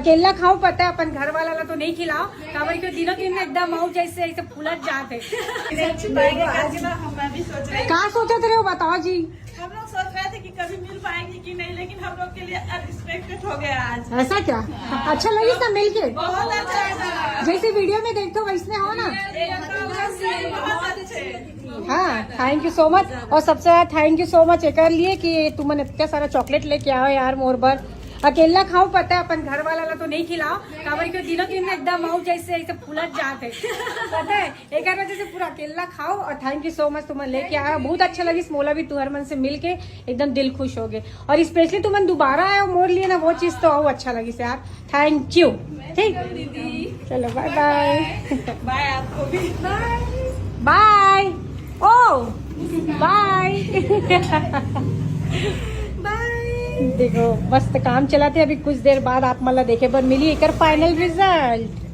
अकेला खाओ पता है अपन घर वाला तो नहीं खिलाओ काबर क्यों दिनों दिन में एकदम माऊ जैसे ऐसे फूलत जाते। कहाँ सोचते रहे हो बताओ जी। हम लोग सोच रहे थे कि कभी मिल पाएंगे कि नहीं, लेकिन हम लोग के लिए अनएक्सपेक्टेड हो गया आज। ऐसा क्या? अच्छा लगी ना मिल के? बहुत अच्छा लगा। जैसे वीडियो में देखते हो वैसने हो ना। बहुत अच्छे। हाँ थैंक यू सो मच। और सबसे ज्यादा थैंक यू सो मच एक लिए कि तुमने इतना सारा चॉकलेट लेके आओ यार मोर बर। अकेला खाओ पता है अपन घर वाला तो नहीं खिलाओ काबर क्यों दिनों दिन में एकदम माऊ जैसे ऐसे फूलत जाते पता है। एक वजह से पूरा अकेला खाओ और थैंक यू सो मच तुम्हें लेके आया। बहुत अच्छा लगी स्मोला भी तुहर मन से मिल के एकदम दिल खुश हो गए। और स्पेशली तुमने दोबारा आया मोर लिए ना वो चीज तो और अच्छा लगी से यार। Thank you. ठीक चलो बाय बाय। बाय आपको भी। बाय। ओ बाय। देखो मस्त काम चलाते अभी कुछ देर बाद आप मला देखे बर मिली एक फाइनल रिजल्ट।